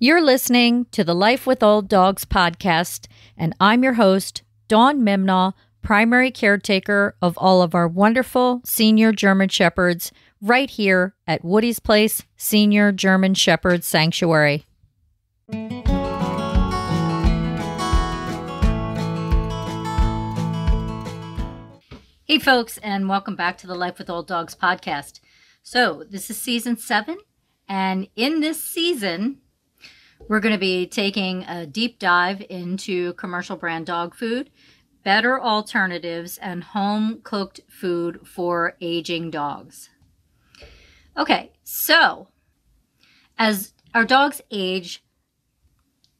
You're listening to the Life with Old Dogs podcast, and I'm your host, Dawn Mimnaugh, primary caretaker of all of our wonderful senior German Shepherds right here at Woody's Place Senior German Shepherd Sanctuary. Hey folks, and welcome back to the Life with Old Dogs podcast. So this is season 7, and in this season, we're going to be taking a deep dive into commercial brand dog food, better alternatives, and home-cooked food for aging dogs. Okay, so as our dogs age,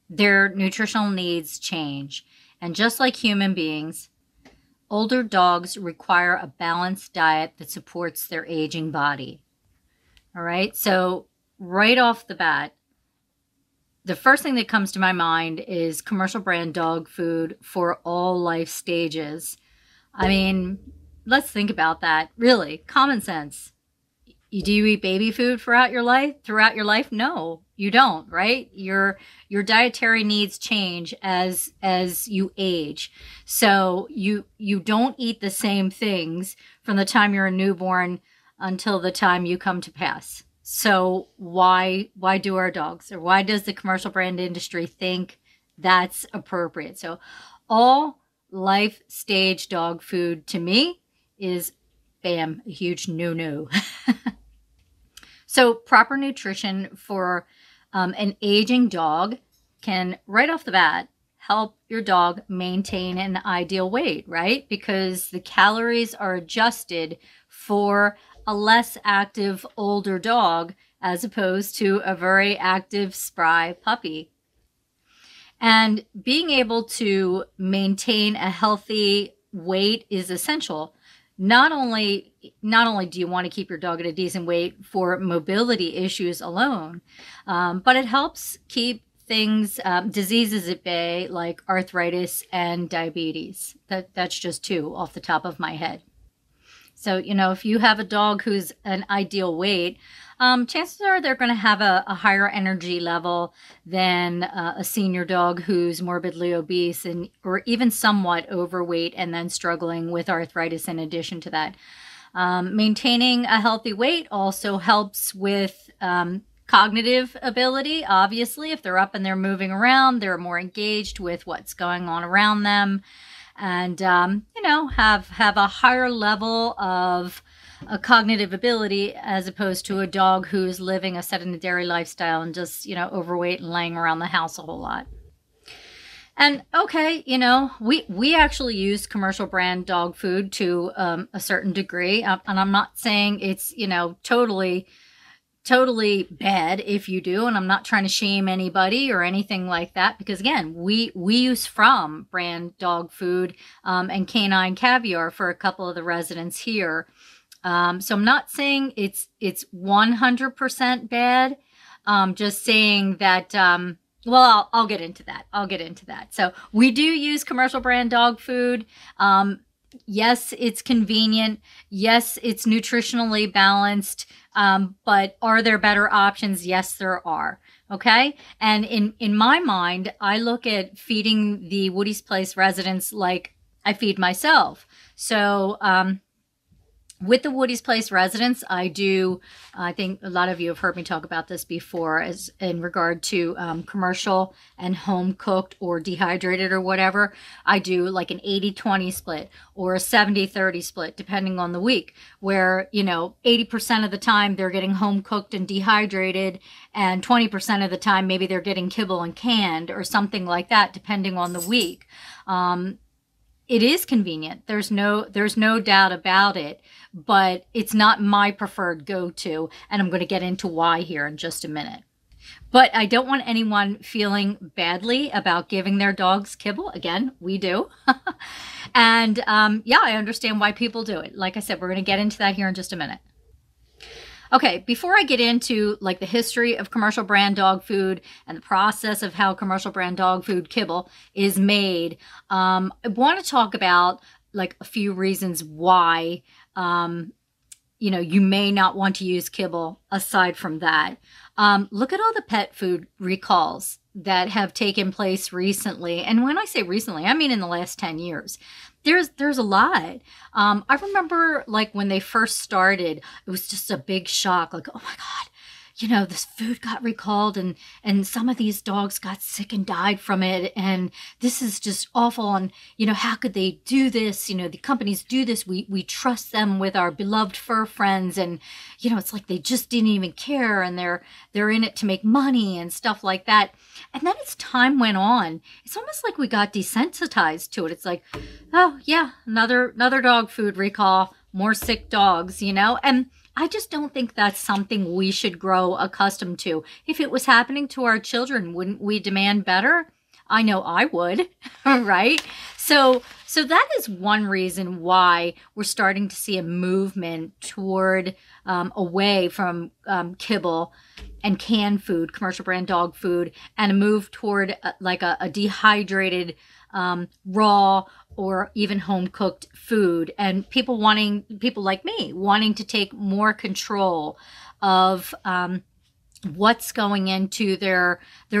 their nutritional needs change. And just like human beings, older dogs require a balanced diet that supports their aging body. All right, so right off the bat, the first thing that comes to my mind is commercial brand dog food for all life stages. I mean, let's think about that. Really, common sense. Do you eat baby food throughout your life? No, you don't, right? Your dietary needs change as you age. So you don't eat the same things from the time you're a newborn until the time you come to pass. So why do our dogs, or why does the commercial brand industry think that's appropriate? So all life stage dog food to me is, bam, a huge no-no. So proper nutrition for an aging dog can, right off the bat, help your dog maintain an ideal weight, right? Because the calories are adjusted for a less active older dog as opposed to a very active, spry puppy. And being able to maintain a healthy weight is essential. Not only do you want to keep your dog at a decent weight for mobility issues alone, but it helps keep things, diseases at bay like arthritis and diabetes. That's just 2 off the top of my head. So, if you have a dog who's an ideal weight, chances are they're going to have a higher energy level than a senior dog who's morbidly obese or even somewhat overweight and then struggling with arthritis in addition to that. Maintaining a healthy weight also helps with cognitive ability. Obviously, if they're up and they're moving around, they're more engaged with what's going on around them. And, have a higher level of cognitive ability as opposed to a dog who's living a sedentary lifestyle and just, overweight and laying around the house a whole lot. And okay, we actually use commercial brand dog food to a certain degree. And I'm not saying it's, totally bad if you do, and I'm not trying to shame anybody or anything like that, because again, we use from brand dog food and canine caviar for a couple of the residents here. So I'm not saying it's 100% bad. Just saying that, well, I'll get into that. So we do use commercial brand dog food. Yes, it's convenient. Yes, it's nutritionally balanced. But are there better options? Yes, there are. Okay. And in my mind, I look at feeding the Woody's Place residents like I feed myself. So, with the Woody's Place residents, I think a lot of you have heard me talk about this before as in regard to commercial and home cooked or dehydrated or whatever. I do like an 80-20 split or a 70-30 split, depending on the week, where, 80% of the time they're getting home cooked and dehydrated, and 20% of the time maybe they're getting kibble and canned or something like that, depending on the week. It is convenient. There's no doubt about it, but it's not my preferred go-to, and I'm going to get into why here in just a minute. But I don't want anyone feeling badly about giving their dogs kibble. Again, we do. And yeah, I understand why people do it. Like I said, we're going to get into that here in just a minute. Okay, before I get into like the history of commercial brand dog food and the process of how commercial brand dog food kibble is made, I want to talk about like a few reasons why you may not want to use kibble aside from that. Look at all the pet food recalls that have taken place recently. And when I say recently, I mean in the last 10 years. There's a lot. I remember like when they first started, it was just a big shock. Like, oh my God, this food got recalled and some of these dogs got sick and died from it. And this is just awful. And, how could they do this? The companies do this. We trust them with our beloved fur friends. And, it's like they just didn't even care. And they're in it to make money and stuff like that. And then as time went on, it's almost like we got desensitized to it. It's like, oh yeah, another dog food recall, more sick dogs, and I just don't think that's something we should grow accustomed to. If it was happening to our children, wouldn't we demand better? I know I would, right? So that is one reason why we're starting to see a movement toward away from kibble and canned food, commercial brand dog food, and a move toward like a dehydrated raw or even home cooked food, and people like me wanting to take more control of what's going into their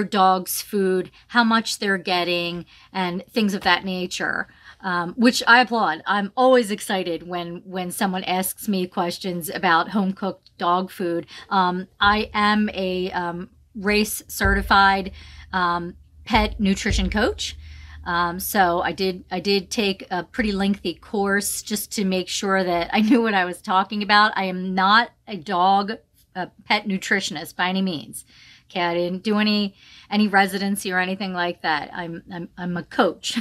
dog's food, how much they're getting, and things of that nature, which I applaud. I'm always excited when someone asks me questions about home cooked dog food. I am a race certified pet nutrition coach. So I did take a pretty lengthy course just to make sure that I knew what I was talking about. I am not a pet nutritionist by any means. Okay, I didn't do any residency or anything like that. I'm a coach.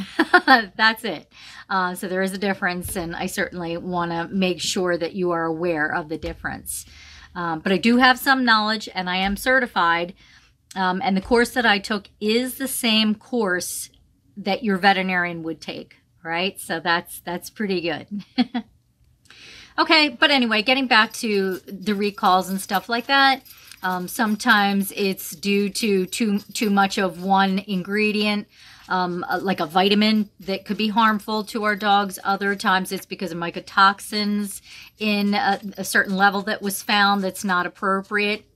That's it. So there is a difference, and I certainly want to make sure that you are aware of the difference. But I do have some knowledge, and I am certified. And the course that I took is the same course that your veterinarian would take, right? So that's pretty good. Okay, but anyway, getting back to the recalls and stuff like that, sometimes it's due to too much of one ingredient, like a vitamin that could be harmful to our dogs. Other times it's because of mycotoxins in a certain level that was found that's not appropriate.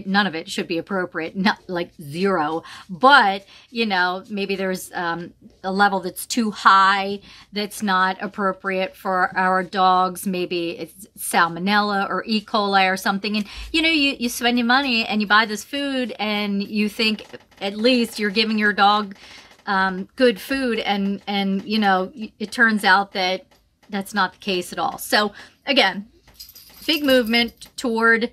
None of it should be appropriate, not like 0, but maybe there's a level that's too high that's not appropriate for our dogs. Maybe it's salmonella or E. coli or something, and you spend your money and you buy this food and you think at least you're giving your dog good food, and it turns out that that's not the case at all. So again, big movement toward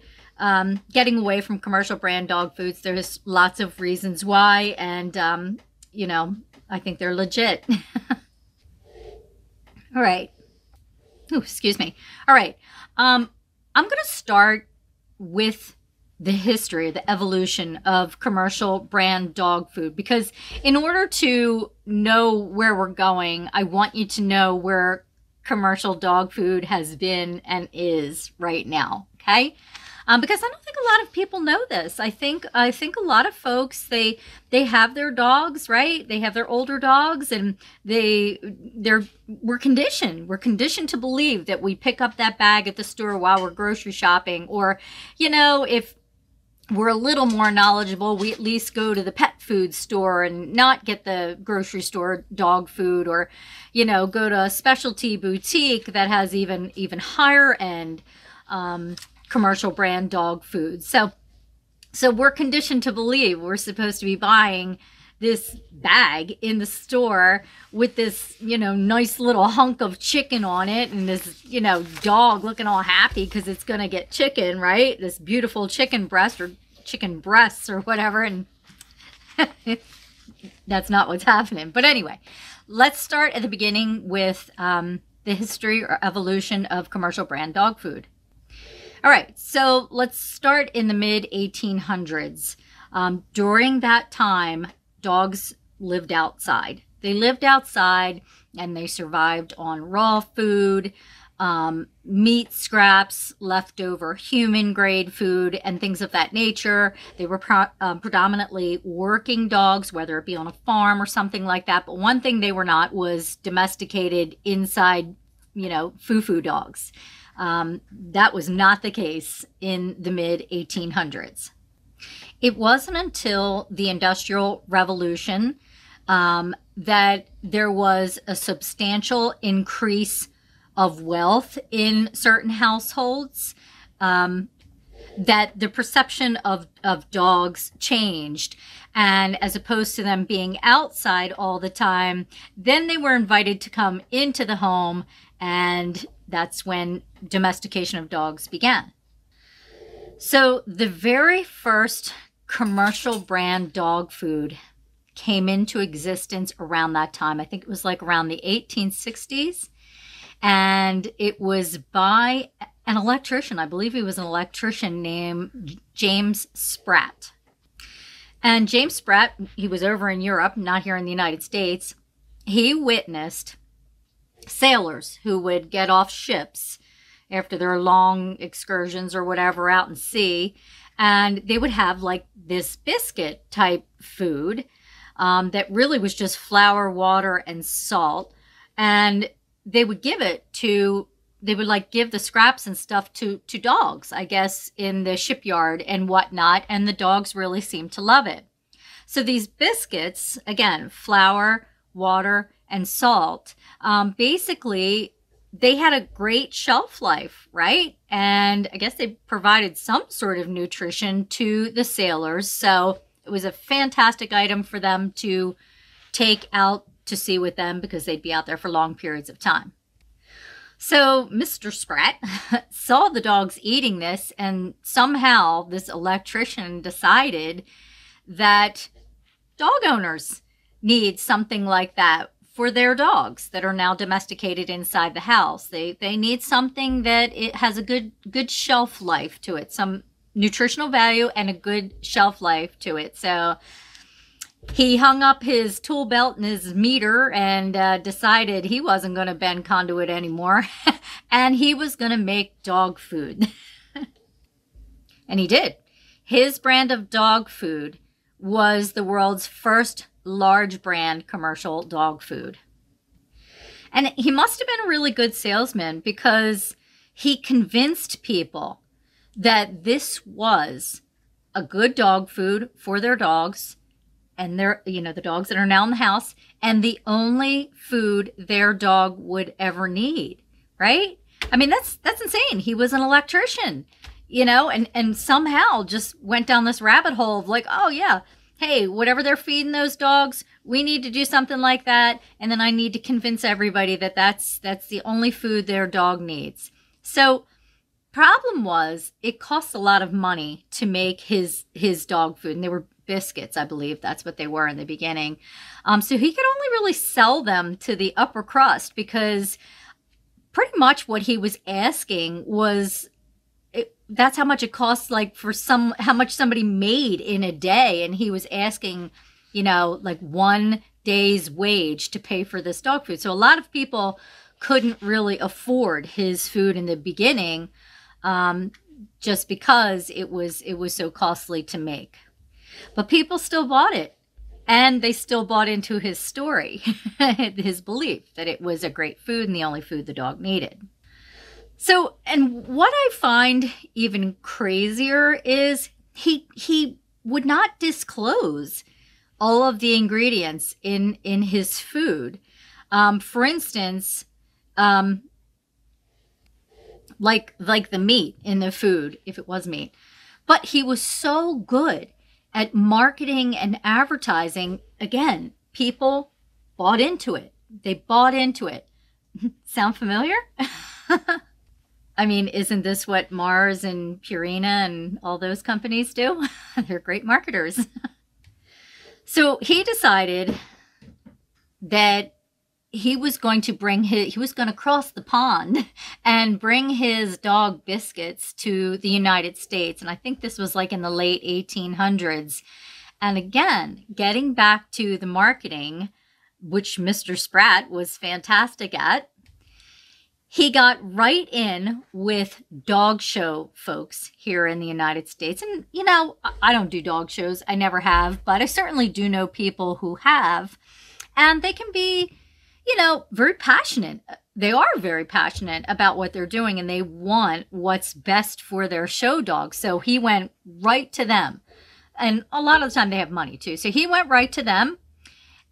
getting away from commercial brand dog foods. There's lots of reasons why, and I think they're legit. All right. Ooh, excuse me. All right. I'm going to start with the history, the evolution of commercial brand dog food, because in order to know where we're going, I want you to know where commercial dog food has been and is right now. Okay. Because I don't think a lot of people know this. I think a lot of folks, they have their dogs, right? They have their older dogs, and we're conditioned to believe that we pick up that bag at the store while we're grocery shopping, or if we're a little more knowledgeable, we at least go to the pet food store and not get the grocery store dog food, or go to a specialty boutique that has even higher end commercial brand dog food. So we're conditioned to believe we're supposed to be buying this bag in the store with this, nice little hunk of chicken on it, and this, dog looking all happy because it's going to get chicken, right? This beautiful chicken breast or chicken breasts or whatever. And that's not what's happening. But anyway, let's start at the beginning with the history or evolution of commercial brand dog food. All right, so let's start in the mid-1800s. During that time, dogs lived outside. They lived outside and they survived on raw food, meat scraps, leftover human-grade food, and things of that nature. They were predominantly working dogs, whether it be on a farm or something like that. But one thing they were not was domesticated inside, foo-foo dogs. That was not the case in the mid-1800s. It wasn't until the Industrial Revolution that there was a substantial increase of wealth in certain households, that the perception of dogs changed. And as opposed to them being outside all the time, then they were invited to come into the home, and that's when domestication of dogs began. So the very first commercial brand dog food came into existence around that time. I think it was like around the 1860s. And it was by an electrician. I believe he was an electrician named James Spratt. And James Spratt, he was over in Europe, not here in the United States. He witnessed sailors who would get off ships after their long excursions or whatever out in sea, and they would have like this biscuit type food that really was just flour, water, and salt. And they would give it to, they would like give the scraps and stuff to dogs, I guess, in the shipyard and whatnot. And the dogs really seemed to love it. So these biscuits, again, flour, water, and salt, basically, they had a great shelf life, right? And I guess they provided some sort of nutrition to the sailors. So it was a fantastic item for them to take out to sea with them because they'd be out there for long periods of time. So Mr. Spratt saw the dogs eating this, and somehow this electrician decided that dog owners need something like that for their dogs that are now domesticated inside the house. They need something that it has a good shelf life to it, some nutritional value and a good shelf life to it. So he hung up his tool belt and his meter and decided he wasn't going to bend conduit anymore. And he was going to make dog food. And he did. His brand of dog food was the world's first large brand commercial dog food. And he must have been a really good salesman because he convinced people that this was a good dog food for their dogs and their, the dogs that are now in the house, and the only food their dog would ever need, right? I mean, that's insane. He was an electrician, and somehow just went down this rabbit hole of like, oh yeah, hey, whatever they're feeding those dogs, we need to do something like that. And then I need to convince everybody that that's the only food their dog needs. So problem was, it costs a lot of money to make his dog food. And they were biscuits, I believe that's what they were in the beginning. So he could only really sell them to the upper crust because pretty much what he was asking was, that's how much it costs, like for how much somebody made in a day. And he was asking, like 1 day's wage to pay for this dog food. So a lot of people couldn't really afford his food in the beginning, just because it was so costly to make. But people still bought it, and they still bought into his story, his belief that it was a great food and the only food the dog needed. So, and what I find even crazier is he would not disclose all of the ingredients in his food. For instance, like the meat in the food, if it was meat. But he was so good at marketing and advertising. Again, people bought into it. They bought into it. Sound familiar? I mean, isn't this what Mars and Purina and all those companies do? They're great marketers. So he decided that he was going to cross the pond and bring his dog biscuits to the United States. And I think this was like in the late 1800s. And again, getting back to the marketing, which Mr. Spratt was fantastic at, he got right in with dog show folks here in the United States. And, I don't do dog shows. I never have, but I certainly do know people who have. And they can be, very passionate. They are very passionate about what they're doing, and they want what's best for their show dog. So he went right to them, And a lot of the time they have money too. So he went right to them.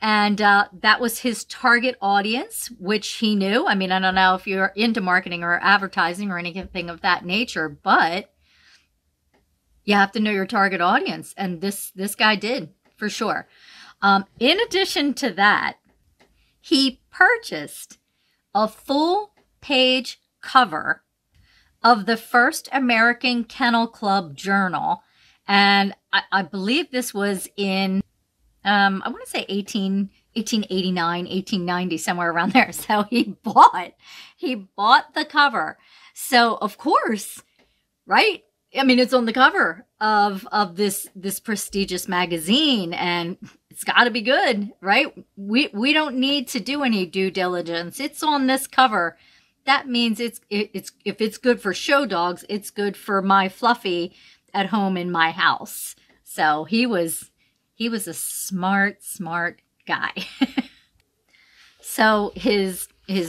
And that was his target audience, which he knew. I mean, I don't know if you're into marketing or advertising or anything of that nature, but you have to know your target audience. And this guy did, for sure. In addition to that, he purchased a full-page cover of the first American Kennel Club journal. And I believe this was in I want to say 1889, 1890, somewhere around there. So he bought the cover. So of course, right? I mean, it's on the cover of this prestigious magazine, and it's got to be good, right? We don't need to do any due diligence. It's on this cover. That means it's if it's good for show dogs, it's good for my Fluffy at home in my house. So he was a smart guy. So his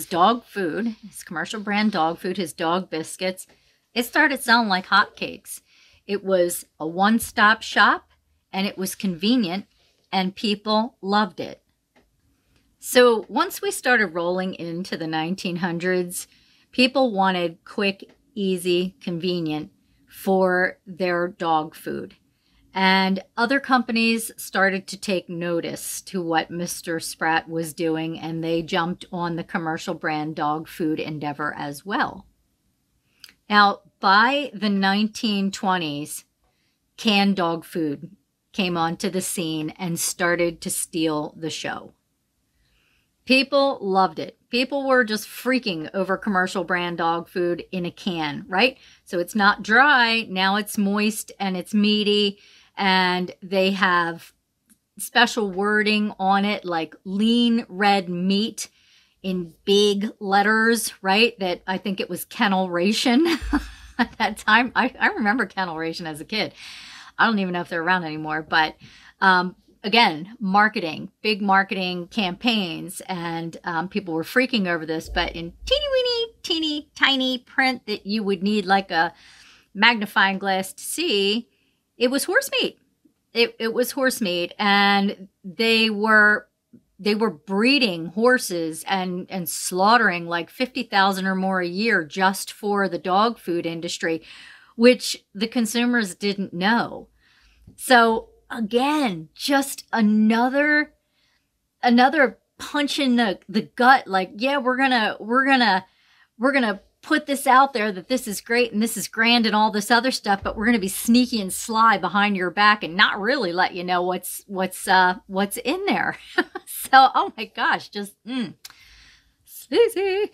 dog food, his commercial brand dog food, his dog biscuits, it started selling like hotcakes. It was a one-stop shop, and it was convenient, and people loved it. So once we started rolling into the 1900s, people wanted quick, easy, convenient for their dog food. And other companies started to take notice to what Mr. Spratt was doing, and they jumped on the commercial brand dog food endeavor as well. Now, by the 1920s, canned dog food came onto the scene and started to steal the show. People loved it. People were just freaking over commercial brand dog food in a can, right? So it's not dry, now it's moist and it's meaty. And they have special wording on it, like lean red meat in big letters, right? That I think it was kennel ration at that time. I remember kennel ration as a kid. I don't even know if they're around anymore. But again, marketing, big marketing campaigns. And people were freaking over this. But in teeny, tiny print that you would need like a magnifying glass to see, it was horse meat. It was horse meat, and they were breeding horses and slaughtering like 50,000 or more a year just for the dog food industry, which the consumers didn't know. So again, just another punch in the gut. Like, yeah, we're gonna put this out there that this is great and this is grand and all this other stuff, but we're going to be sneaky and sly behind your back and not really let you know what's in there. So, oh my gosh, just sleazy.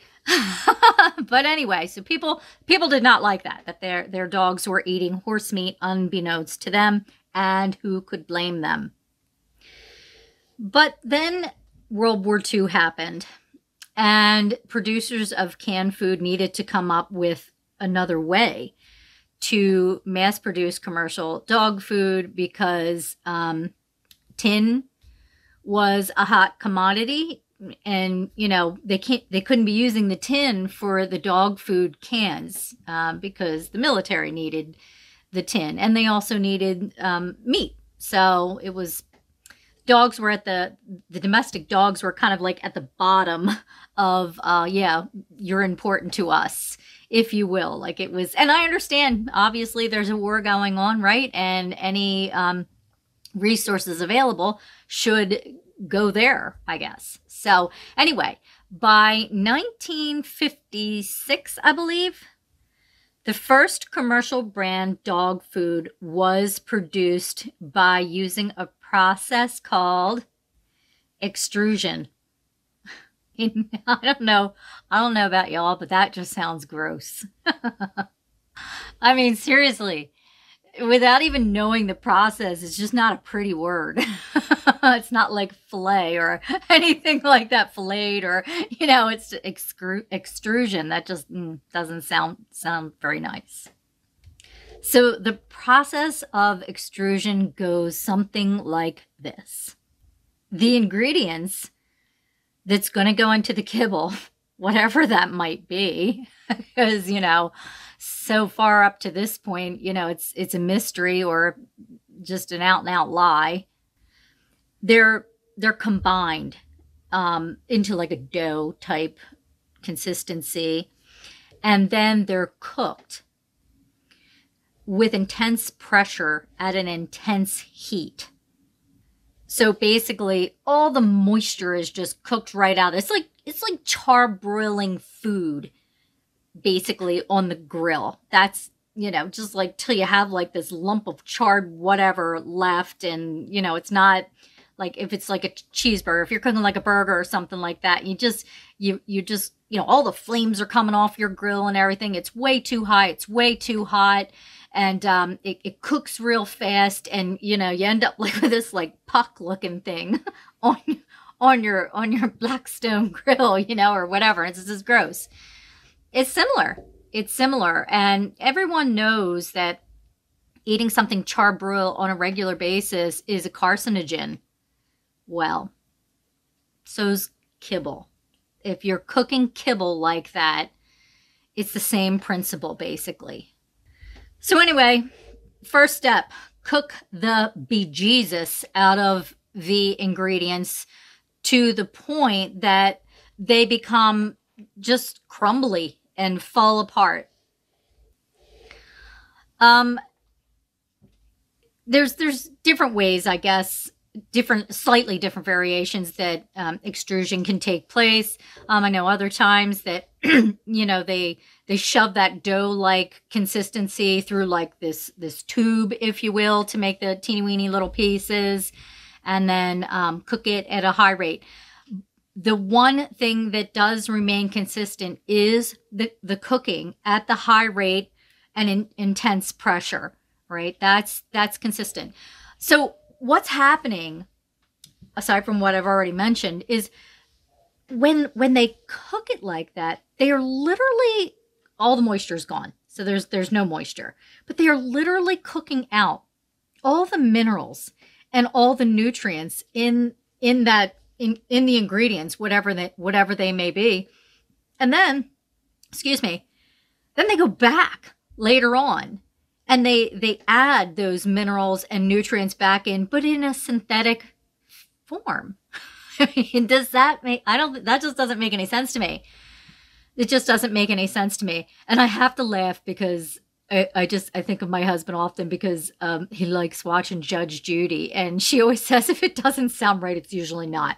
But anyway, so people did not like that their dogs were eating horse meat unbeknownst to them, and who could blame them? But then World War II happened. And producers of canned food needed to come up with another way to mass produce commercial dog food, because tin was a hot commodity, and they couldn't be using the tin for the dog food cans because the military needed the tin, and they also needed meat. So it was dogs were at the domestic dogs were kind of like at the bottom of, yeah, you're important to us, if you will. Like it was, and I understand, obviously there's a war going on, right? And any resources available should go there, I guess. So anyway, by 1956, I believe, the first commercial brand dog food was produced by using a process called extrusion. I don't know about y'all, but that just sounds gross. I mean, seriously, without even knowing the process, it's just not a pretty word. It's not like fillet or anything like that, filleted, or, it's extrusion. That just doesn't sound very nice. So the process of extrusion goes something like this. The ingredients that's going to go into the kibble, whatever that might be, because, so far up to this point, it's a mystery, or just an out and out lie. They're combined into like a dough type consistency, and then they're cooked with intense pressure at an intense heat. So basically all the moisture is just cooked right out. It's like charbroiling food basically on the grill. That's, just like till you have like this lump of charred whatever left, and it's not like if it's like a cheeseburger, if you're cooking like a burger or something like that, you just all the flames are coming off your grill and everything. It's way too high. It's way too hot. And it cooks real fast, and you end up like with this like puck looking thing on your Blackstone grill, or whatever. It's just gross. It's similar, and everyone knows that eating something charbroil on a regular basis is a carcinogen. Well, so's kibble. If you're cooking kibble like that, it's the same principle basically. So anyway, first step, cook the bejesus out of the ingredients to the point that they become just crumbly and fall apart. There's different ways, I guess, slightly different variations that extrusion can take place. I know other times that they shove that dough-like consistency through like this tube, if you will, to make the teeny weeny little pieces, and then cook it at a high rate. The one thing that does remain consistent is the cooking at the high rate and in intense pressure, right? That's consistent. So what's happening, aside from what I've already mentioned, is when they cook it like that, they are literally, all the moisture is gone. So there's no moisture, but they are literally cooking out all the minerals and all the nutrients in the ingredients, whatever they may be. And then, then they go back later on and they add those minerals and nutrients back in, but in a synthetic form. I mean, that just doesn't make any sense to me. It just doesn't make any sense to me. And I have to laugh because I think of my husband often because he likes watching Judge Judy, and she always says if it doesn't sound right, it's usually not.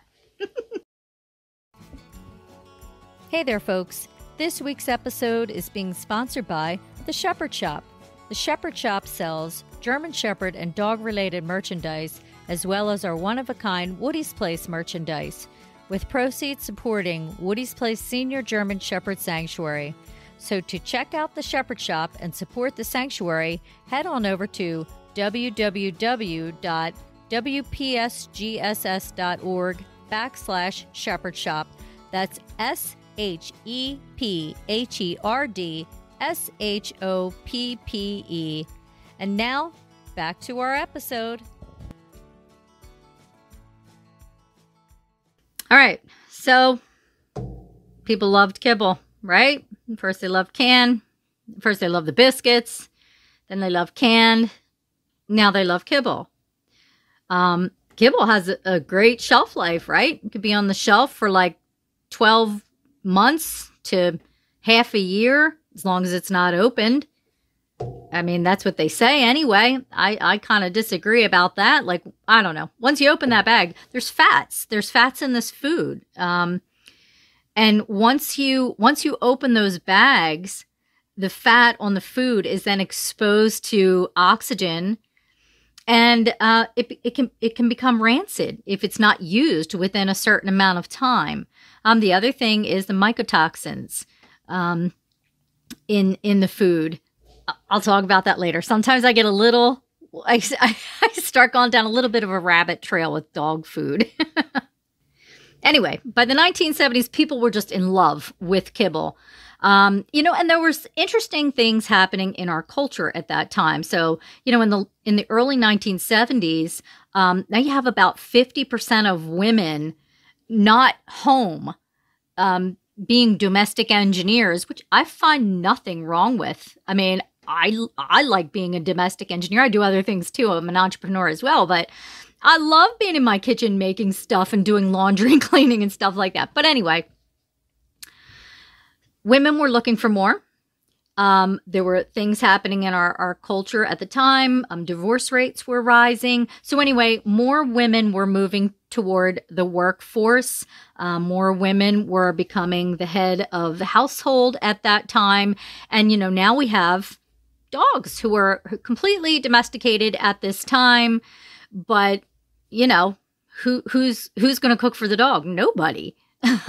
Hey there, folks. This week's episode is being sponsored by The Shepherd Shop. The Shepherd Shop sells German Shepherd and dog-related merchandise, as well as our one-of-a-kind Woody's Place merchandise, with proceeds supporting Woody's Place Senior German Shepherd Sanctuary. So to check out The Shepherd Shop and support the sanctuary, head on over to www.wpsgss.org/Shepherd Shop. That's SHEPHERDSHOPPE. And now, back to our episode. All right, so people loved kibble, right? First they loved canned. First they loved the biscuits. Then they loved canned. Now they love kibble. Kibble has a great shelf life, right? It could be on the shelf for like 12 months to half a year, as long as it's not opened. I mean, that's what they say anyway. I kind of disagree about that. Like, I don't know. Once you open that bag, there's fats. There's fats in this food. And once you open those bags, the fat on the food is then exposed to oxygen, and it can become rancid if it's not used within a certain amount of time. The other thing is the mycotoxins in the food. I'll talk about that later. Sometimes I get I start going down a little bit of a rabbit trail with dog food. Anyway, by the 1970s, people were just in love with kibble. And there was interesting things happening in our culture at that time. So, in the early 1970s, now you have about 50% of women not home, being domestic engineers, which I find nothing wrong with. I mean, I like being a domestic engineer. I do other things too. I'm an entrepreneur as well, but I love being in my kitchen making stuff and doing laundry and cleaning and stuff like that. But anyway, women were looking for more. There were things happening in our culture at the time. Divorce rates were rising. So anyway, more women were moving toward the workforce. More women were becoming the head of the household at that time. And, now we have dogs who are completely domesticated at this time. But, who's going to cook for the dog? Nobody. And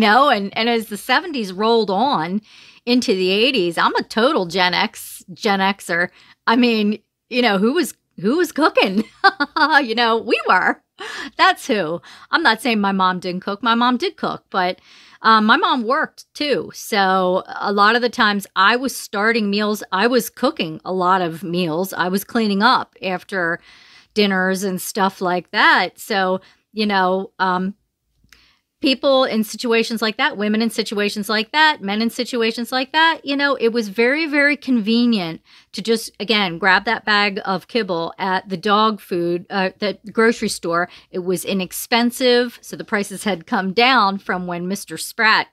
as the 70s rolled on into the 80s, I'm a total Gen Xer. I mean, who was cooking? We were. That's who. I'm not saying my mom didn't cook. My mom did cook, but my mom worked too. So a lot of the times I was starting meals. I was cooking a lot of meals. I was cleaning up after dinners and stuff like that. So, people in situations like that, women in situations like that, men in situations like that, it was very, very convenient to just, again, grab that bag of kibble at the dog food, the grocery store. It was inexpensive. So the prices had come down from when Mr. Spratt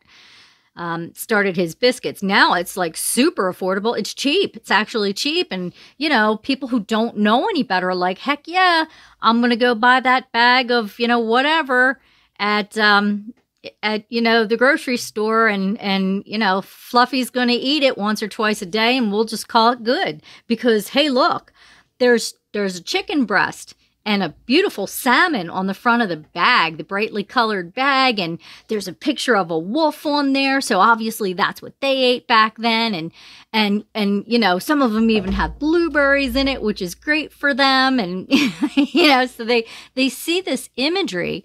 started his biscuits. Now it's like super affordable. It's cheap. It's actually cheap. And, people who don't know any better are like, heck yeah, I'm going to go buy that bag of, whatever at the grocery store and Fluffy's going to eat it once or twice a day and we'll just call it good because, hey, look, there's a chicken breast and a beautiful salmon on the front of the bag, the brightly colored bag, and there's a picture of a wolf on there. So obviously that's what they ate back then. And some of them even have blueberries in it, which is great for them. And, so they see this imagery,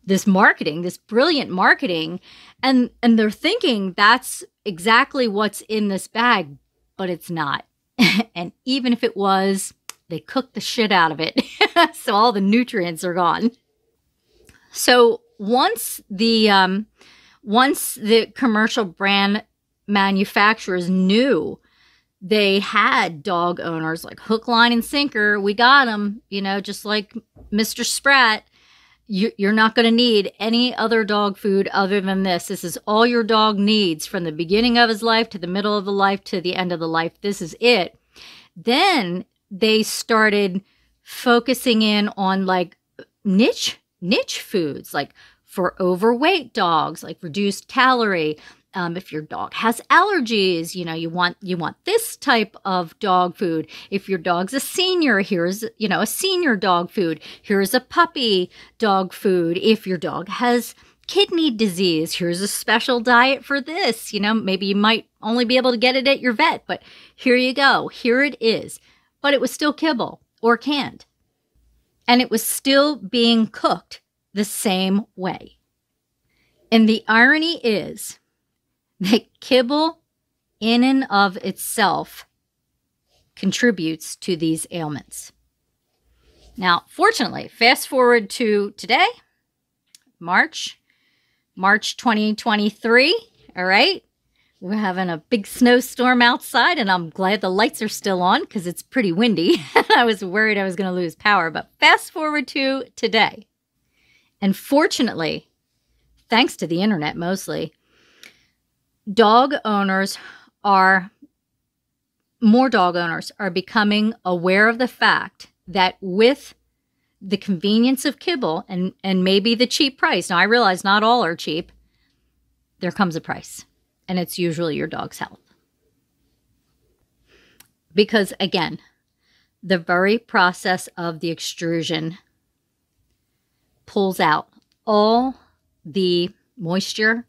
this marketing, this brilliant marketing, and they're thinking that's exactly what's in this bag, but it's not. And even if it was, they cooked the shit out of it. So all the nutrients are gone. So once the commercial brand manufacturers knew they had dog owners like hook, line, and sinker, we got them, just like Mr. Spratt. You're not going to need any other dog food other than this. This is all your dog needs from the beginning of his life to the middle of the life to the end of the life. This is it. Then they started focusing in on like niche foods, like for overweight dogs, like reduced calorie. If your dog has allergies, you want this type of dog food. If your dog's a senior, here's, a senior dog food. Here's a puppy dog food. If your dog has kidney disease, here's a special diet for this. Maybe you might only be able to get it at your vet, but here you go. Here it is. But it was still kibble or canned. And it was still being cooked the same way. And the irony is that kibble in and of itself contributes to these ailments. Now, fortunately, fast forward to today, March 2023, all right? We're having a big snowstorm outside, and I'm glad the lights are still on because it's pretty windy. I was worried I was going to lose power, but fast forward to today. And fortunately, thanks to the internet mostly, more dog owners are becoming aware of the fact that with the convenience of kibble and maybe the cheap price, now I realize not all are cheap, there comes a price, and it's usually your dog's health. Because again, the very process of the extrusion pulls out all the moisture,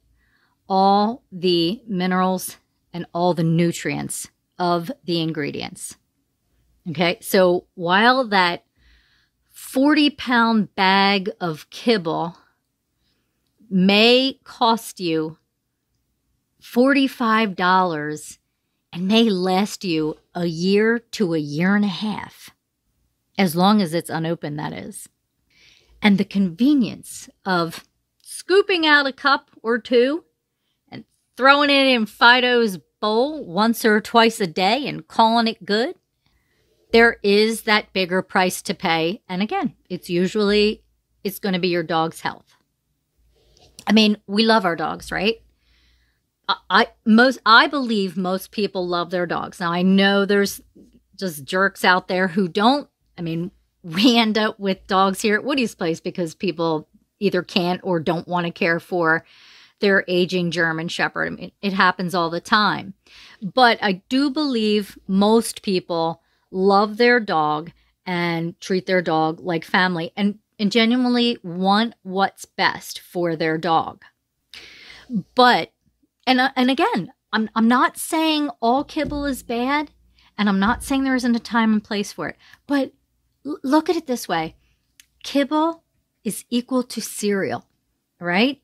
all the minerals, and all the nutrients of the ingredients. Okay, so while that 40-pound bag of kibble may cost you $45 and may last you a year to a year and a half, as long as it's unopened, that is. And the convenience of scooping out a cup or two and throwing it in Fido's bowl once or twice a day and calling it good, there is that bigger price to pay. And again, it's going to be your dog's health. I mean, we love our dogs, right? I believe most people love their dogs. Now, I know there's just jerks out there who don't. I mean, we end up with dogs here at Woody's place because people either can't or don't want to care for their aging German Shepherd. I mean, it happens all the time. But I do believe most people love their dog and treat their dog like family and genuinely want what's best for their dog. But, and again, I'm not saying all kibble is bad, and I'm not saying there isn't a time and place for it, but look at it this way. Kibble is equal to cereal, right?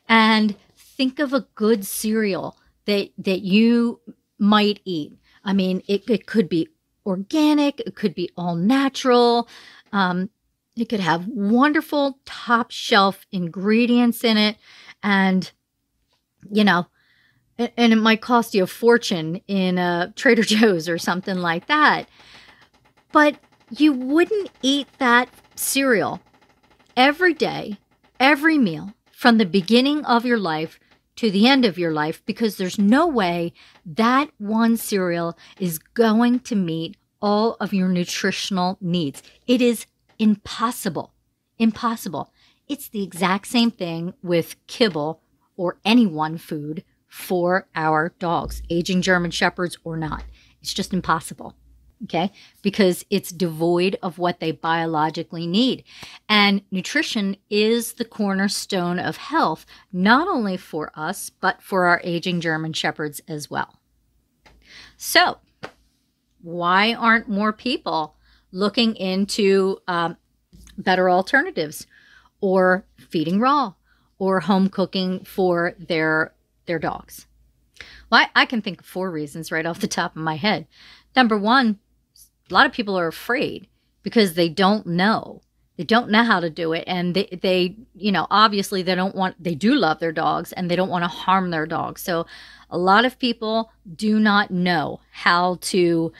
And think of a good cereal that you might eat. I mean, it could be organic, it could be all natural. It could have wonderful top shelf ingredients in it. And, you know, and it might cost you a fortune in a Trader Joe's or something like that. But you wouldn't eat that cereal every day, every meal, from the beginning of your life to the end of your life, because there's no way that one cereal is going to meet all of your nutritional needs. It is impossible. Impossible. It's the exact same thing with kibble or any one food for our dogs, aging German Shepherds or not. It's just impossible. Okay, because it's devoid of what they biologically need. And nutrition is the cornerstone of health, not only for us, but for our aging German Shepherds as well. So, why aren't more people looking into better alternatives, or feeding raw, or home cooking for their dogs? Well, I can think of 4 reasons right off the top of my head. Number one, a lot of people are afraid because they don't know. They don't know how to do it. And they you know, obviously they do love their dogs and they don't want to harm their dogs. So a lot of people do not know how to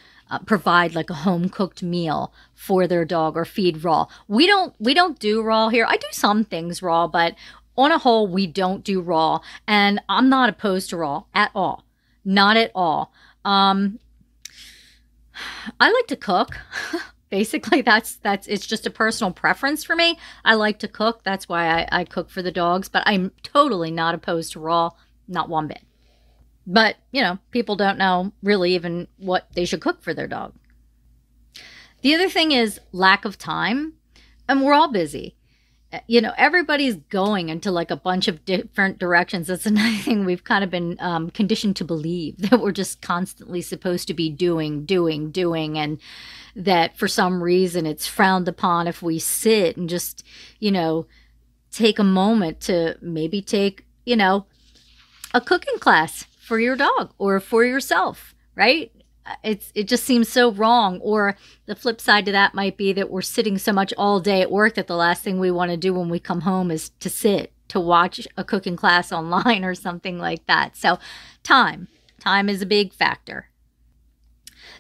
provide like a home cooked meal for their dog or feed raw. We don't do raw here. I do some things raw, but on a whole, we don't do raw. And I'm not opposed to raw at all. Not at all. I like to cook. Basically, that's it's just a personal preference for me. I like to cook. That's why I cook for the dogs. But I'm totally not opposed to raw. Not one bit. But, you know, people don't know really even what they should cook for their dog. The other thing is lack of time. And we're all busy. You know, everybody's going into like a bunch of different directions. That's another thing we've kind of been conditioned to believe, that we're just constantly supposed to be doing, and that for some reason it's frowned upon if we sit and just, you know, take a moment to maybe take, you know, a cooking class for your dog or for yourself, right? It just seems so wrong. Or the flip side to that might be that we're sitting so much all day at work that the last thing we want to do when we come home is to sit to watch a cooking class online or something like that. So time is a big factor.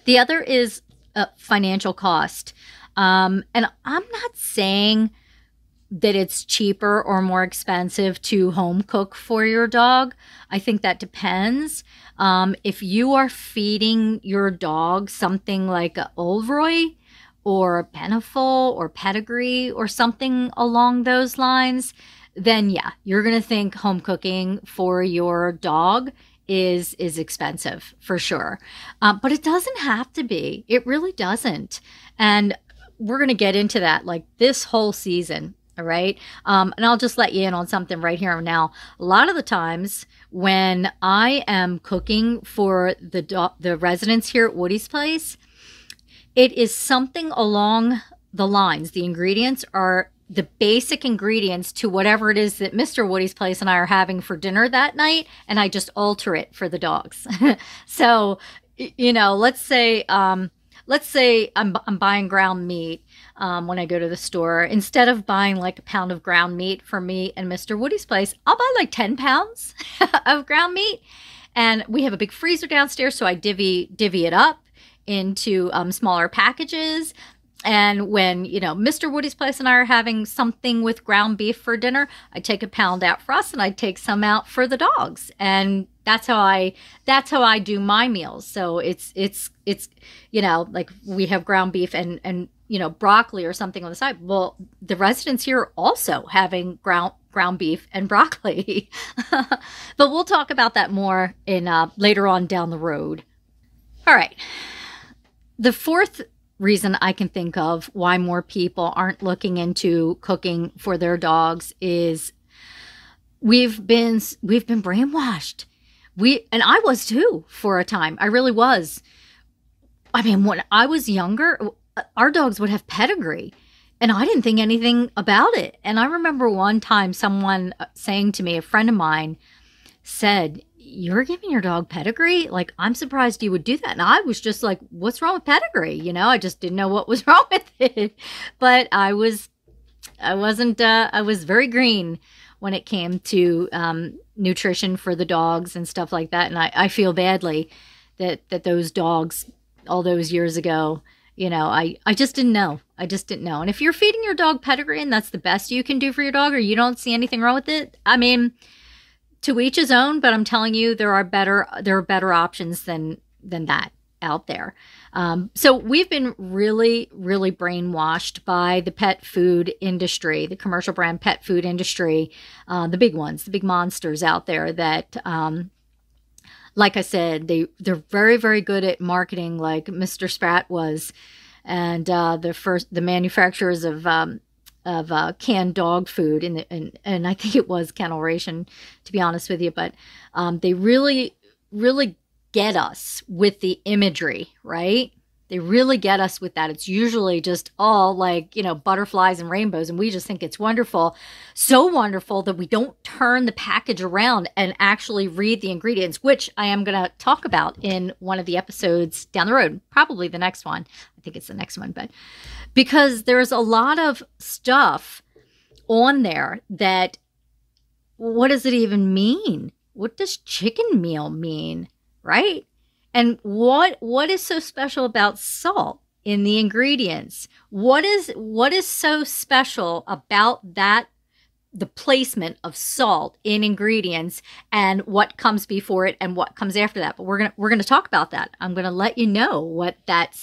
The other is financial cost. And I'm not saying that it's cheaper or more expensive to home cook for your dog. I think that depends. If you are feeding your dog something like a Olroy or Beneful or Pedigree or something along those lines, then yeah, you're going to think home cooking for your dog is expensive for sure. But it doesn't have to be. It really doesn't. And we're going to get into that like this whole season. All right. And I'll just let you in on something right here and now. A lot of the times when I am cooking for the residents here at Woody's place, it is something along the lines. The ingredients are the basic ingredients to whatever it is that Mr. Woody's place and I are having for dinner that night. And I just alter it for the dogs. So, you know, let's say I'm buying ground meat when I go to the store. Instead of buying like a pound of ground meat for me and Mr. Woody's place, I'll buy like 10 pounds of ground meat. And we have a big freezer downstairs, so I divvy it up into smaller packages. And when, Mr. Woody's place and I are having something with ground beef for dinner, I take a pound out for us and I take some out for the dogs. And that's how I do my meals. So it's like we have ground beef and broccoli or something on the side. Well, the residents here are also having ground beef and broccoli. But we'll talk about that more in later on down the road. All right. The fourth reason I can think of why more people aren't looking into cooking for their dogs is we've been brainwashed. And I was too for a time. I really was. I mean, when I was younger, our dogs would have pedigree and I didn't think anything about it. And I remember one time someone saying to me, a friend of mine said, "You're giving your dog pedigree? Like, I'm surprised you would do that." And I was just like, what's wrong with pedigree? I just didn't know what was wrong with it. But I was very green when it came to nutrition for the dogs and stuff like that. And I feel badly that those dogs all those years ago, I just didn't know. And if you're feeding your dog pedigree and that's the best you can do for your dog, or you don't see anything wrong with it, I mean, to each his own, but I'm telling you, there are better options than that out there. So we've been really, really brainwashed by the pet food industry, the commercial brand pet food industry, the big ones, the big monsters out there that, like I said, they're very, very good at marketing, like Mr. Spratt was, and the manufacturers of canned dog food and I think it was kennel ration, to be honest with you, but they really, really get us with the imagery, right? They really get us with that. It's usually just all like, butterflies and rainbows, and we just think it's wonderful. So wonderful that we don't turn the package around and actually read the ingredients, which I am going to talk about in one of the episodes down the road, probably the next one. I think it's the next one, but because there's a lot of stuff on there that, what does it even mean? What does chicken meal mean, right? And what is so special about salt in the ingredients? What is so special about that, the placement of salt in ingredients and what comes before it and what comes after that? But we're gonna talk about that. I'm gonna let you know what that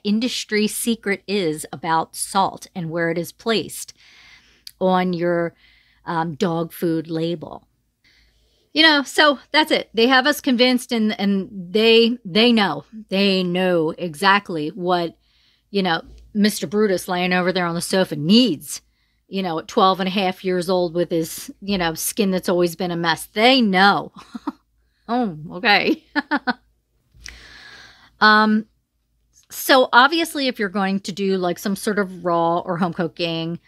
industry secret is about salt and where it is placed on your dog food label. So that's it. They have us convinced, and they know exactly what, Mr. Brutus laying over there on the sofa needs, at 12 and a half years old with his, skin that's always been a mess. They know. Oh, okay. So obviously if you're going to do like some sort of raw or home cooking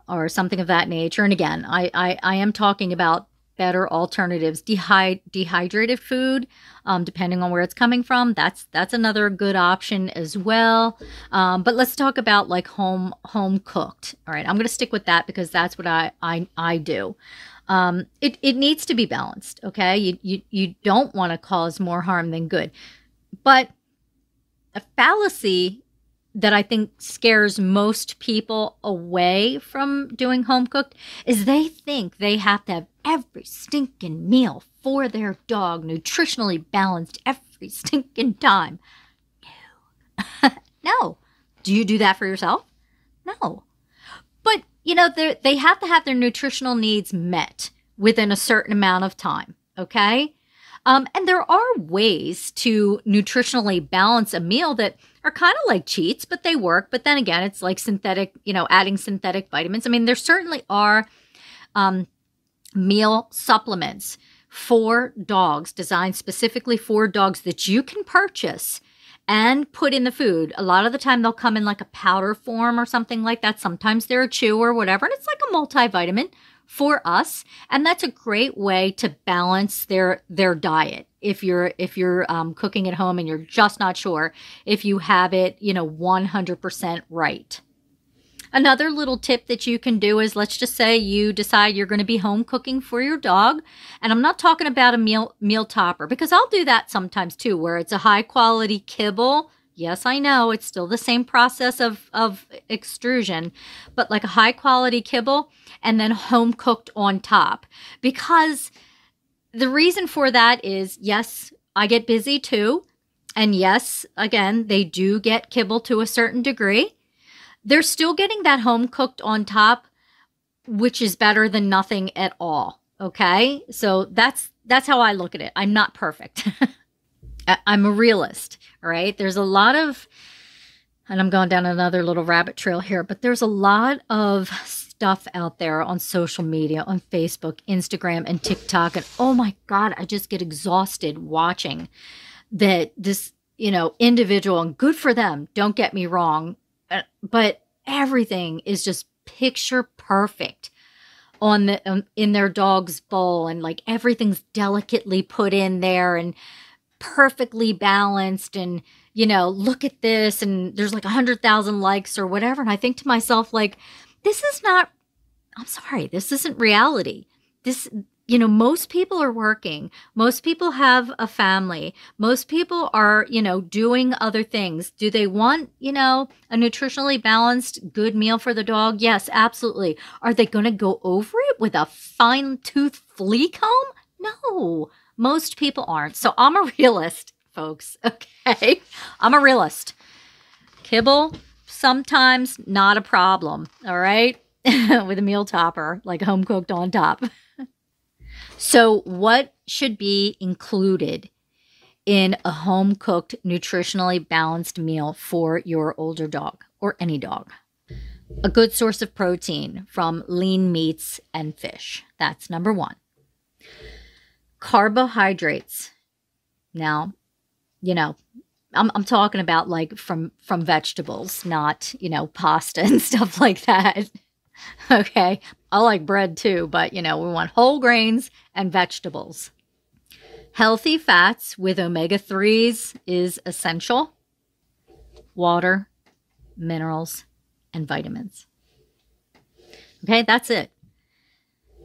or something of that nature, and again, I am talking about better alternatives, dehydrated food, depending on where it's coming from. That's another good option as well. But let's talk about like home cooked. All right, I'm going to stick with that because that's what I do. It needs to be balanced. Okay, you don't want to cause more harm than good. But a fallacy that I think scares most people away from doing home cooked is they think they have to have every stinking meal for their dog nutritionally balanced every stinking time. No. No. Do you do that for yourself? No. But, they have to have their nutritional needs met within a certain amount of time, okay? And there are ways to nutritionally balance a meal that are kind of like cheats, but they work. But then again, it's like synthetic, adding synthetic vitamins. I mean, there certainly are meal supplements for dogs, designed specifically for dogs that you can purchase and put in the food. A lot of the time they'll come in like a powder form or something like that. Sometimes they're a chew or whatever, and it's like a multivitamin for us. And that's a great way to balance their diet. If you're cooking at home and you're just not sure if you have it, 100% right. Another little tip that you can do is, let's just say you decide you're going to be home cooking for your dog. And I'm not talking about a meal topper, because I'll do that sometimes too, where it's a high quality kibble. Yes, I know it's still the same process of extrusion, but like a high quality kibble and then home cooked on top. Because the reason for that is, yes, I get busy too. And yes, again, they do get kibble to a certain degree. They're still getting that home cooked on top, which is better than nothing at all. Okay? So that's how I look at it. I'm not perfect. I'm a realist. All right? There's a lot of, and I'm going down another little rabbit trail here, but there's a lot of stuff out there on social media, on Facebook, Instagram, and TikTok. And oh my God, I just get exhausted watching that this, individual, and good for them, don't get me wrong, but everything is just picture perfect on the in their dog's bowl, and like everything's delicately put in there and perfectly balanced, and look at this, and there's like 100,000 likes or whatever, and I think to myself, like, this is not, I'm sorry, this isn't reality. This, most people are working. Most people have a family. Most people are, doing other things. Do they want, a nutritionally balanced, good meal for the dog? Yes, absolutely. Are they going to go over it with a fine-tooth flea comb? No, most people aren't. So I'm a realist, folks. Okay, I'm a realist. Kibble, sometimes not a problem. All right, with a meal topper, like home cooked on top. So what should be included in a home-cooked, nutritionally balanced meal for your older dog or any dog? A good source of protein from lean meats and fish. That's number one. Carbohydrates. Now, I'm talking about like from vegetables, not, pasta and stuff like that. Okay. I like bread too, but we want whole grains and vegetables. Healthy fats with omega-3s is essential. Water, minerals, and vitamins. Okay, that's it.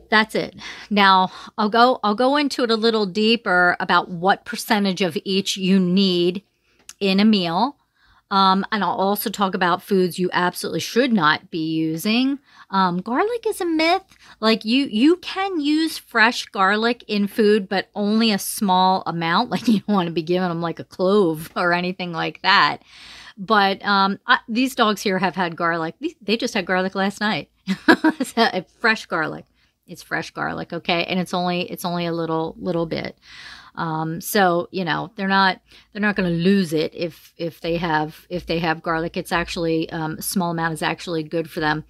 That's it. Now, I'll go into it a little deeper about what percentage of each you need in a meal. And I'll also talk about foods you absolutely should not be using. Garlic is a myth. Like you can use fresh garlic in food, but only a small amount. Like you don't want to be giving them like a clove or anything like that. But these dogs here have had garlic. They just had garlic last night. Fresh garlic. It's fresh garlic, okay, and it's only a little bit. So they're not going to lose it if they have garlic. It's actually a small amount is actually good for them.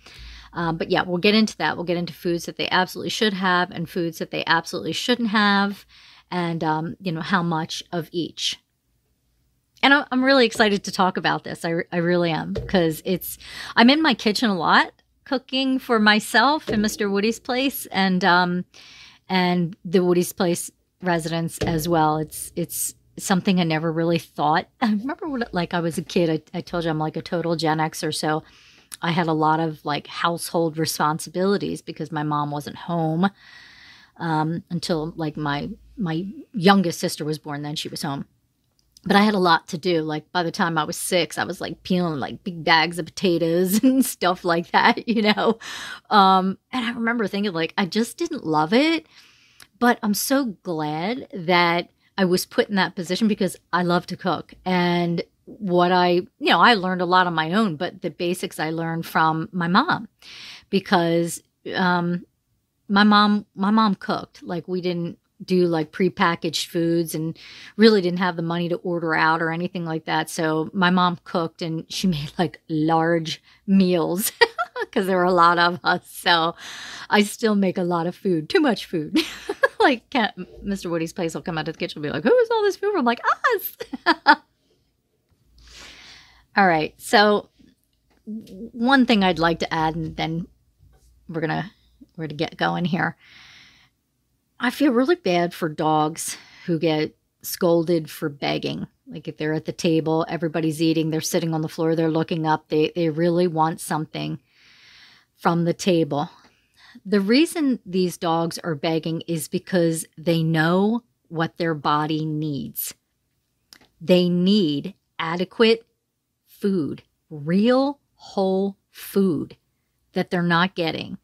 But yeah, we'll get into that. We'll get into foods that they absolutely should have and foods that they absolutely shouldn't have, and how much of each. And I'm really excited to talk about this. I really am, because I'm in my kitchen a lot, cooking for myself and Mr. Woody's place, and the Woody's place residents as well. It's something I never really thought. I remember when, like, I was a kid, I told you I'm like a total Gen Xer, so I had a lot of like household responsibilities because my mom wasn't home until like my youngest sister was born. Then she was home. But I had a lot to do. Like by the time I was 6, I was like peeling like big bags of potatoes and stuff like that, And I remember thinking like, I just didn't love it. But I'm so glad that I was put in that position because I love to cook. And what I learned a lot on my own, but the basics I learned from my mom, because my mom cooked. Like we didn't do like prepackaged foods and really didn't have the money to order out or anything like that. So my mom cooked, and she made like large meals because there were a lot of us. So I still make a lot of food, too much food. Like Mr. Woody's place will come out of the kitchen and be like, who is all this food from? I'm like, us. All right. So one thing I'd like to add, and then we're gonna get going here. I feel really bad for dogs who get scolded for begging. Like if they're at the table, everybody's eating, they're sitting on the floor, they're looking up, they really want something. from the table. The reason these dogs are begging is because they know what their body needs. They need adequate food, real whole food that they're not getting.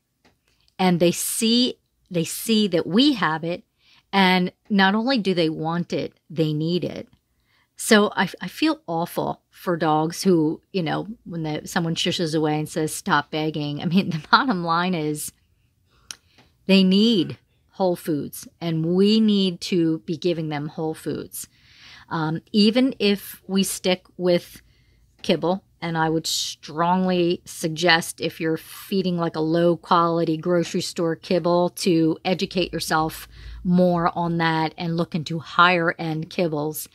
And they see that we have it, and not only do they want it, they need it. So I feel awful for dogs who, you know, when someone shushes away and says, stop begging. I mean, the bottom line is they need whole foods, and we need to be giving them whole foods. Even if we stick with kibble, and I would strongly suggest, if you're feeding like a low quality grocery store kibble, to educate yourself more on that and look into higher end kibbles.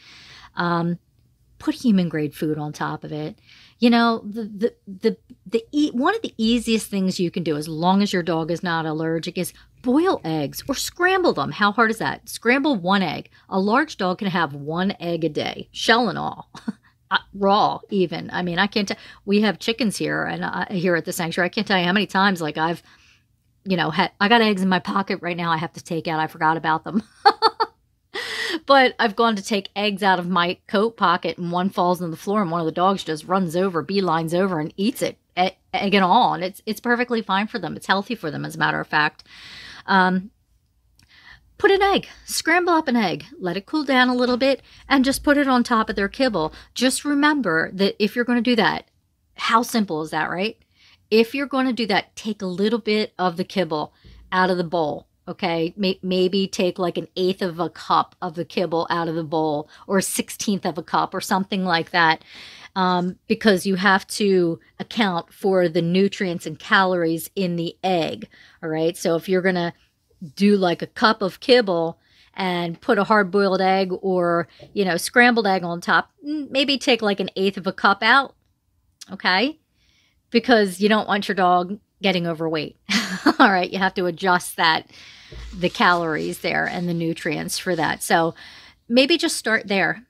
Put human grade food on top of it. You know, one of the easiest things you can do, as long as your dog is not allergic, is boil eggs or scramble them. How hard is that? Scramble one egg. A large dog can have one egg a day, shell and all. Raw even. I mean, I can't tell. We have chickens here, and here at the sanctuary, I can't tell you how many times, like, I've, you know, I got eggs in my pocket right now I have to take out. I forgot about them. But I've gone to take eggs out of my coat pocket, and one falls on the floor, and one of the dogs just runs over, beelines over, and eats it, egg and all. And it's perfectly fine for them. It's healthy for them, as a matter of fact. Put an egg, scramble up an egg, let it cool down a little bit, and just put it on top of their kibble. Just remember that if you're going to do that, how simple is that, right? If you're going to do that, take a little bit of the kibble out of the bowl. Okay, maybe take like 1/8 of a cup of the kibble out of the bowl, or 1/16 of a cup, or something like that, because you have to account for the nutrients and calories in the egg. All right, so if you're going to do like a cup of kibble and put a hard-boiled egg, or, you know, scrambled egg on top, maybe take like 1/8 of a cup out, okay? Because you don't want your dog getting overweight. All right, you have to adjust the calories there and the nutrients for that. So maybe just start there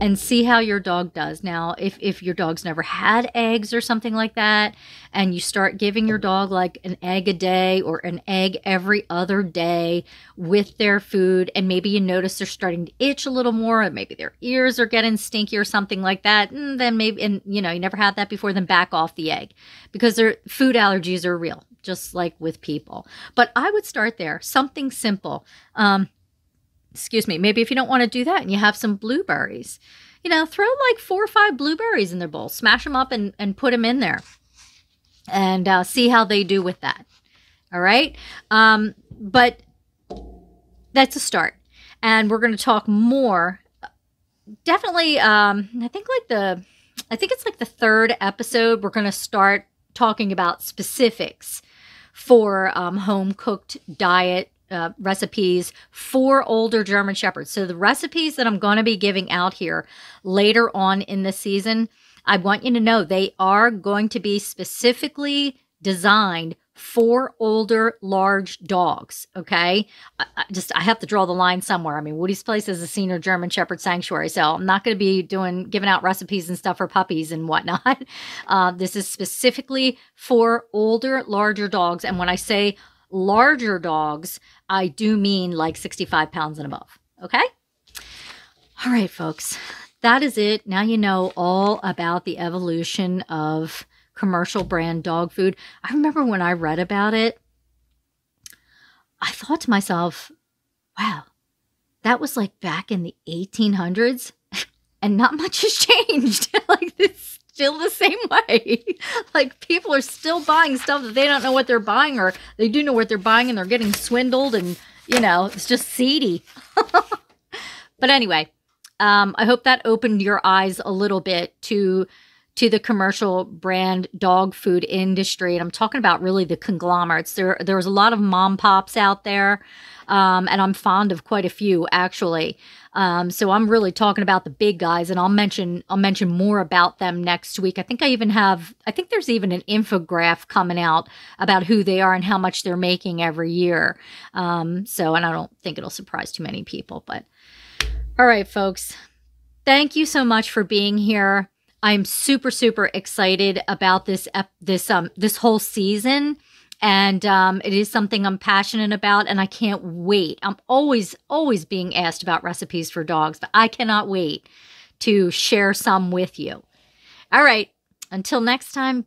and see how your dog does. Now, if your dog's never had eggs or something like that, and you start giving your dog like an egg a day or an egg every other day with their food, and maybe you notice they're starting to itch a little more, or maybe their ears are getting stinky or something like that, then maybe, and you know, you never had that before, then back off the egg, because their food allergies are real, just like with people. But I would start there, something simple. Excuse me, maybe if you don't want to do that and you have some blueberries, you know, throw like 4 or 5 blueberries in their bowl, smash them up and put them in there, and see how they do with that. All right. But that's a start. And we're going to talk more. Definitely, I think it's like the 3rd episode, we're going to start talking about specifics for home cooked diet recipes for older German Shepherds. So the recipes that I'm going to be giving out here later on in the season, I want you to know they are going to be specifically designed for older, large dogs, okay? I have to draw the line somewhere. I mean, Woody's Place is a senior German Shepherd sanctuary, so I'm not going to be giving out recipes and stuff for puppies and whatnot. This is specifically for older, larger dogs, and when I say larger dogs, I do mean like 65 pounds and above, okay? All right, folks, that is it. Now you know all about the evolution of commercial brand dog food. I remember when I read about it, I thought to myself, wow, that was like back in the 1800s and not much has changed. Like, it's still the same way. Like, people are still buying stuff that they don't know what they're buying, or they do know what they're buying and they're getting swindled, and, you know, it's just seedy. But anyway, I hope that opened your eyes a little bit to the commercial brand dog food industry. And I'm talking about really the conglomerates. There's a lot of mom pops out there, and I'm fond of quite a few, actually. So I'm really talking about the big guys, and I'll mention more about them next week. I think there's even an infographic coming out about who they are and how much they're making every year. And I don't think it'll surprise too many people, but all right, folks, thank you so much for being here. I'm super, super excited about this whole season. And it is something I'm passionate about, and I can't wait. I'm always being asked about recipes for dogs, but I cannot wait to share some with you. All right. Until next time,